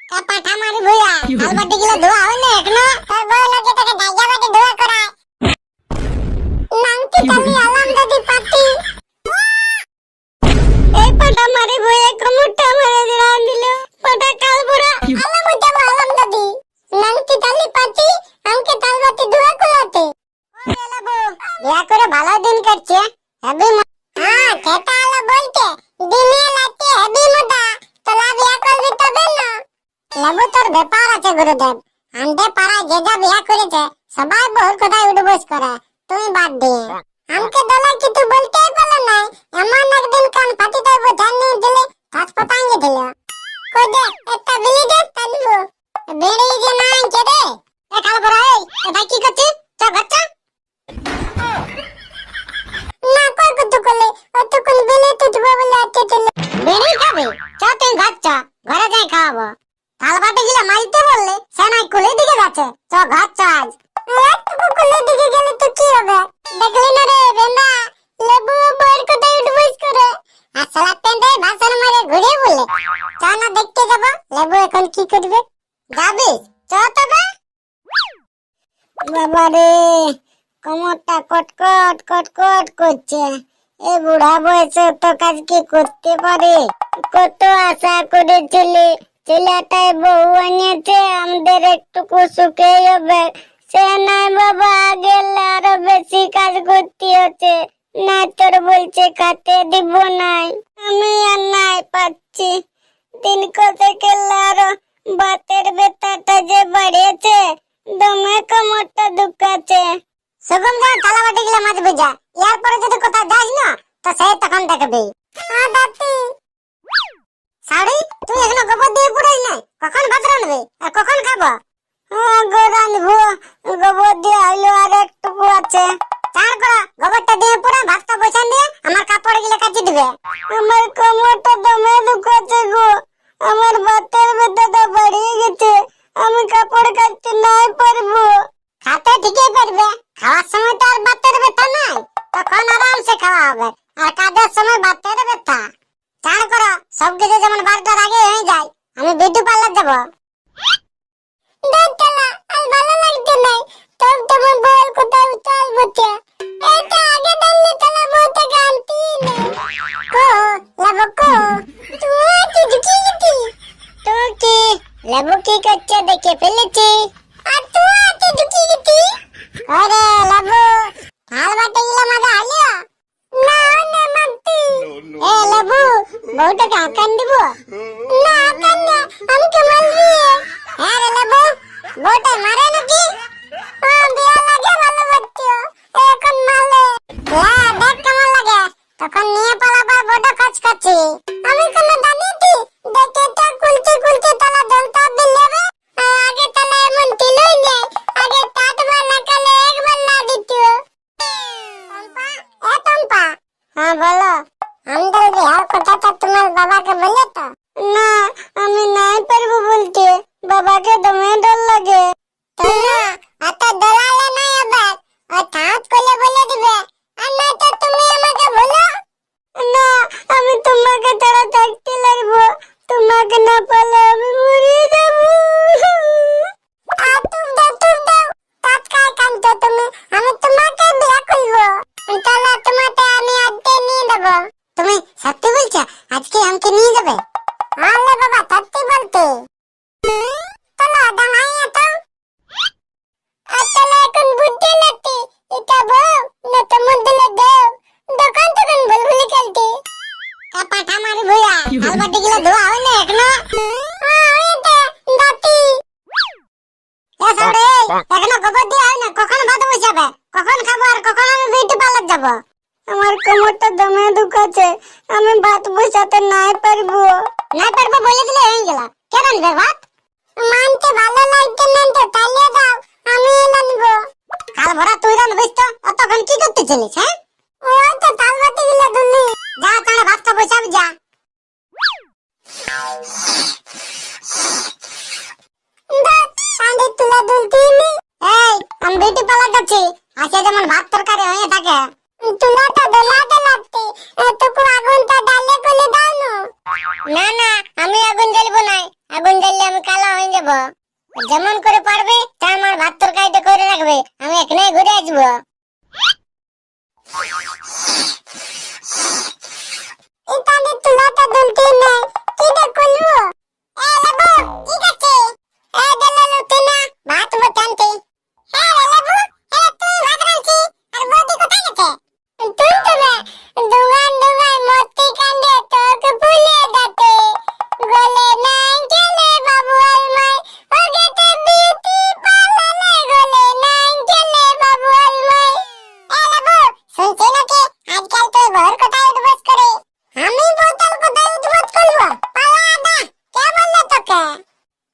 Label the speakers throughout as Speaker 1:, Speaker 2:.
Speaker 1: পাঠা মারি ভুয়া আলবাটি গুলো ধোয়া হয় না এখনো তোর বউ লোকে তোকে জায়গা বাটি ধোয়া করায় নাংটি তালি আলাম দাদি পাটি এই পাঠা মারি ভুয়া কমুটা মারে দিল পাঠা কাল বুড়া আলাম উঠে আলাম দাদি নাংটি তালি পাটি আমাকে তালবাটি ধোয়া করাতে ও বেলাবো বিয়া করে ভালো দিন কাটছে হেবি হ্যাঁ কেটা আলো বলতে দিনে রাতে হেবি মোটা তোলা বিয়া করবি তবে না লেবু তোর ব্যাপার আছে গুরুদেব আমদে পাড়ায় যে যা বিয়া করেছে সবাই বহুর কথায় উঠবোস করে তুমি বাদ দিয়ে আমকে দলা কিছু বলতেই পারলো না এমন একদিন কান ফাটি দেব ধ্যান নিয়ে দিলে কাজ পতাঙ্গে দিল কই দে একটা বিলি দে তালবো বেড়ে যে না আনছে রে এ কাল বড় এই এটা কি করছিস চ গচ্চা না কই কত করলে অতক্ষণ বেলে তো দিব বলে আছে চলে বেড়ে খাবে চ তুই গচ্চা ঘরে যাই খাওয়াবো থালবাটি গিলা মাইতে বললে সে নাই কুলে দিকে যাচ্ছে চ ঘর চ আজ কুলে দিকে গেলে তো কি হবে দেখলি না রে বেন্দা লেবু বইয়ের কথায় উঠবইস করে আর সালা পেন্দে ভাষণ মারে ঘুরে বলে চ না দেখতে যাব লেবু এখন কি করবে যাবি চ তবে বাবা রে কোমরটা কটকট কটকট করছে এ বুড়া বয়সে তো কাজ কি করতে পারে কত আশা করেছিলি ছেলেটাই বউ আনিয়েছে আমাদের একটুকু সুখে হবে সে নাই বাবা গেলে আরো বেশি কাজ করতে হচ্ছে না তোর বলছে খাতে দিব নাই আমি আর নাই পাচ্ছি দিন কতে গেলে আরো বাতের ব্যথাটা যে বাড়িয়েছে দমে কোমরটা দুখাচ্ছে সুগম যা থালাবাটি গিলা মাছ ভেজা এরপরে যদি কোথাও যাস না তো সে তখন দেখবি দাঁতি সাড়ি তুই এখনো গোবর দিয়ে পুরাই নাই কখন ভাত রাঁধবে আর কখন খাবো গো রাঁধবো গোবর দিয়ে আইলো আর একটুকু আছে চার করা গোবরটা দিয়ে পুরা ভাতটা বসান দিয়ে আমার কাপড় গিলা কাচি দিবে আমার কোমরটা দমে দুখাচ্ছে গো আমার বাতের ব্যথাটা বাড়িয়ে গেছে আমি কাপড় কাচতে নাই পারবো খাতে ঠিকই পারবে খাওয়ার সময় তো আর বাতের ব্যথা নাই তখন আরামসে খাওয়া হবে আর কাজের সময় বাতের ব্যথা চার করো সবকিছু যেমন 12টার আগে হয়ে যায় আমি বিউটি পার্লার যাব দেখলা আর ভালো লাগছে না তোর তোমার বউয়ের কথা উতাল বটে এটা আগে দিল্লি তলা বউতে গান্তি না কো লাবো কো তুই কি ঢুকি তুই কি লাবো কি করছে দেখে ফেলেছি আর তুই কি ঢুকি গেছি আরে লাবো হালবাটি গিলা মাঝে আলিয়া না না মানতি এ লাবু বউটাকে আকান দিব না আকান না আমাকে মারবি হ্যাঁ রে লাবু বউটা মারে নাকি বিয়া লাগে ভালো বাচ্চা এখন মারলে দেখ কেমন লাগে তখন নিয়ে পালাবার বড় কাজ করছি আমি কোনো জানিতি দেখে তো কুলতে কুলতে তালা জ্বলতা বিলেবে আগে তালা এমন তিলই নেই আগে তাতবার লাগালে একবার না দিত টম্পা হ্যাঁ বলো আমাদের বিহার কথাটা তোমার বাবাকে বলে তো না আমি নাই পারবো বলতে বাবাকে দমে ডর লাগে তাই না অত দলালে নাই আবার আর ঠাট করে বলে দিবে আর না তো তুমি আমাকে বলো না আমি তোমাকে ছাড়া থাকতে লাগবো তোমাকে না পেলে আমি মরে যাবো আর তুমি দাও তাৎকাল কান্ত তুমি আমি তোমাকে বিয়ে করবো তাহলে তোমাকে আমি আজকে নিয়ে দেবো তুমি সত্যি বলছো আজকে আমাকে নিয়ে যাবে আলে বাবা সত্যি বলতে চলো দাঁড়াইয়া তো আসলে এখন বুদ্ধি লাগতে এটা বউ না তোমার দিলে দেও দোকান দোকান ভুলভুলি খেলতে পাঠা মারি ভুয়া আলবাটি গুলো ধোয়া হয় না এখনো দাঁতি এখনো গোবর দিয়ে হয় না কখন ভাত বসাবে কখন খাবো আর কখন আমি বিউটি পার্লার যাবো আমার কোমরটা দমে দুখাচ্ছে আমি ভাত বসাতে নাই পারবো বলে দিলে হয়ে গেল কে রাঁধবে ভাত মানতে ভালো লাগছে না তো তাহলে দাও আমি রাঁধবো কাল ভরা তুই রাঁধবিস তো অতক্ষণ কি করতে চলিস হ্যাঁ ওই তো তালবাটি গুলো ধুলি যা তাহলে ভাতটা বসাবি যা আমি বিউটি পার্লার যাচ্ছি আজকে যেমন ভাত তরকারি হয়ে থাকে তুলাটা দোলাতে লাগতে এতটুকু আগুনটা ডালে কোলে দাও না না আমি আগুন জ্বালবো না আগুন জ্বাললে আমি কালো হয়ে যাব। যেমন করে পারবে তা আমার ভাত তরকারিটা করে রাখবে, আমি এখানে ঘুরে আসবো। এখানে তুলাটা দুলতে নাই, কিটা করবো? এ বাবু, ঠিক আছে। এ দেলালো তেনা, ভাত বটানতে। হ্যাঁ বাবু, এ তুই ভাত রাঁধছি, আর বৌদি কোথায় গেছে? তুই তো না, দুগান দুগান মস্তি কান্দে তোকে ভুলে দাতে। গলে নাই গেলে বাবু আলমাই, ও গেতে বিউটি পালালে গলে নাই গেলে বাবু আলমাই। এ বাবু, শুনছি নাকি আজকাল তুই বউর কোথায় উঠবস করে? আমি বোতল কোথায় উঠবস করবো? পালা দা, কে বললো তোকে?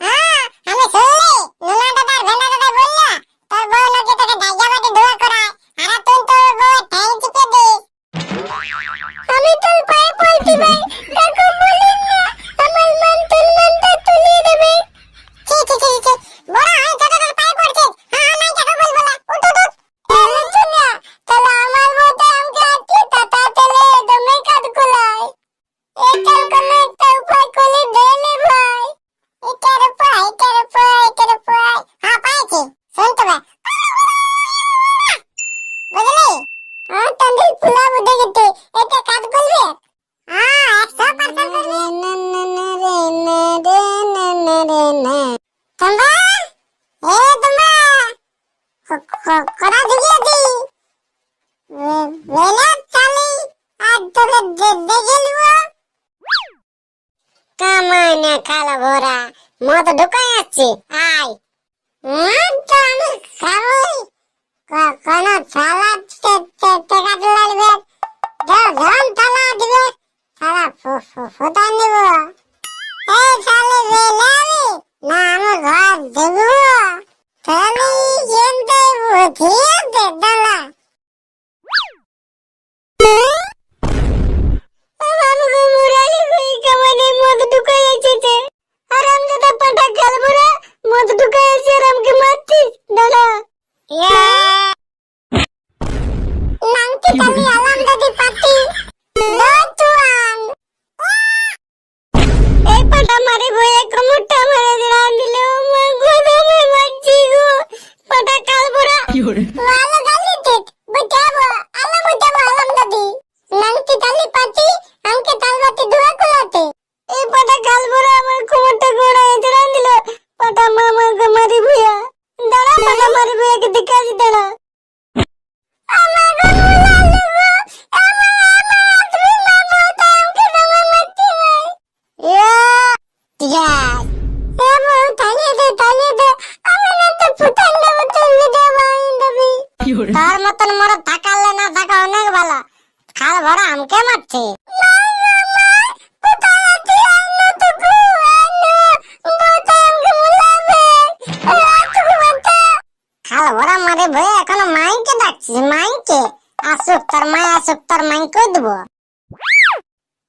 Speaker 1: হ্যাঁ, আমি শুনলি, নুনা দাদার ভেনা দাদা বললো, তোর বউ নাকি তোকে জায়গাবাদে দোয়া করায়, আর তুই তোর বউয়ের ঠ্যাং চিপে দিস। আমি তোর পায়ে পড়ছি ভাই, কাকু বলিস না, আমার মানটা তুলিয়ে দেবে। ছি ছি ছি ছি, বড় হয়ে ছোট তোর পায়ে পড়ছিস, হ্যাঁ নাই কাকু বলবো না, উঠ উঠ উঠ। চুনিয়া, তাহলে আমার বউটা আমাকে আটকে তাতা তেলে দমে কাজ কোলায়। এটার কোনো একটা উপায় করে দেলে ভাই। এটার উপায়, হ্যাঁ পাইছি, শুন তো ভাই। বুঝলি? হ্যাঁ তান্দিল পুলা বুঝে গেছে, এটা কাজ করবে? হ্যাঁ 100% করবে। তোমরা করা ঢুকিয়েছি মেলা চালি আর তোকে দেখে নিব। কামানে খালা ভরা মদ ঢুকাই আসছি, আয়। তো আমি খাবই, কোন সালাদ টেকা লাগবে, ঝন থালা দিবে, সালা ফুটা নিব। এই সালে বেলাবি না আমি ঘর দেখব, তাহলে কিন্তু বুঝিয়ে দে দালা। আমাকে মুরালি হয়ে কামানে মদ ঢুকাই এসেছে, আর আমি যেটা পাটা গালবরা মদ ঢুকাই এসে আর আমাকে মারছিস দাদা। নাংটি তালি আলাম দাদি পাতি নতুন। এই পাটা মারি বয়ে কমরটা মারে দিলাম দিলে ও মা গোদামে মারছি গো, পাটা গালবরা ভালো গালি দিত বুঝাবো, আলাম দাদি। নাংটি তালি পাতি আমাকে তালবাতি ধোয়া কোলাতে। এই পাটা গালবরা আমার কোমরটা গোড়ায় দিলাম দিল, পাটা মামাকে মারি ভুয়া। দাঁড়া পাটা মারি ভুয়াকে দিকে আসি, দাঁড়া। তার মতন মোর থাকালে না থাকা অনেক ভালো, খাল ভরা আমকে মারছে। খাল ভরা মারে ভয়ে এখনো মাইকে ডাকছিস, মাইকে আসুক তোর মাই, আসুক তোর মাইকে দেবো।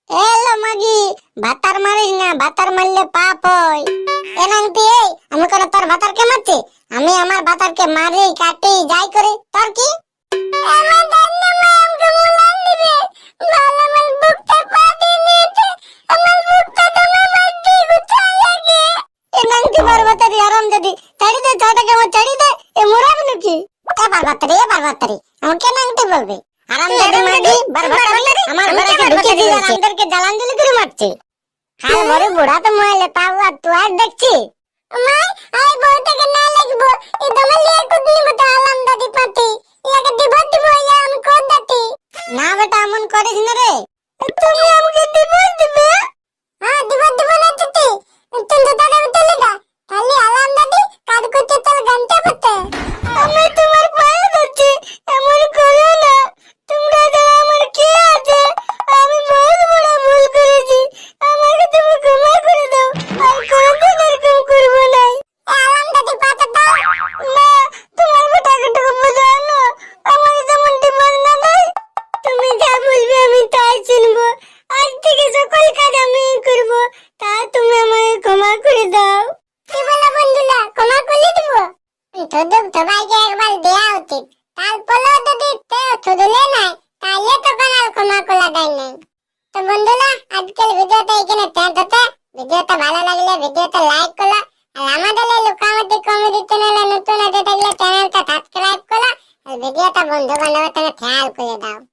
Speaker 1: এলো মাগি, ভাতার মারিস না, ভাতার মারলে পাপ হয়। এনাংটি এই আমি কোন তোর ভাতারকে মারছি? আমি আমার ভাতারকে মারি কাটি যাই করি, তোর কি? আমার দান্না মা আমাকে মুলান দিবে, ভালো আমার বুকটা পাতি নিয়েছে, আমার বুকটা তোমার মারতে গুছাই লাগে। এনাংটি বারবাতারি আরাম যদি ছাড়ি দে, ছাটাকে আমার ছাড়ি দে, এ মোরাবি নাকি? বারবাতারি আমাকে নাংটি বলবে? আরাম যদি মাগি বারবাতারি আমার ঘরে ঢুকে দিয়ে আমাদেরকে জ্বালান দিলে করে মারছে। হাল বড় বুড়া তো মহিলা তাও আর তুই আর দেখছি মাই আই বউটাকে না লাগবো, এ দমে লিয়ে কুদ নিব তো আলাম দাদি পাতি, ইয়াকে দিব ইয়া আমি কোদ দাতি। না বেটা এমন করিস না রে, তুমি আমাকে দিবে? হ্যাঁ দিব না তুই তুই তো টাকা তুলে দা, খালি আলাম দাদি কাজ করতে তোর ঘন্টা পড়তে। আমি তোমার পায়ে ধরছি, এমন করো না, তোমরা যারা আমার কি আছে, আমি বহুত বড় ভুল করেছি, আমাকে তুমি ক্ষমা করে দাও, আর কোনোদিন এরকম করবো না। আলাম দাদি পাতা দাও না, তোমার বেটাকে টুকু বোঝাও না, আমাকে যেমন ডিভোর্স না দেয়, তুমি যা বলবে আমি তাই শুনবো, আজ থেকে সকল কাজ আমি করবো, তা তুমি আমাকে ক্ষমা করে দাও। কি বলো বন্ধুরা, ক্ষমা করে দিব? তোদের সবাইকে একবার দেয়া উচিত, তারপরেও যদি শুধুলে নাই তাহলে তো কানাল ক্ষমা করা দেয় নাই। তো বন্ধুরা আজকের ভিডিওটা এখানে শেষ হতে, ভিডিওটা ভালো লাগলে ভিডিওটা লাইক করো, ভিডিওটা বন্ধু বান্ধবের খেয়াল করে দাও।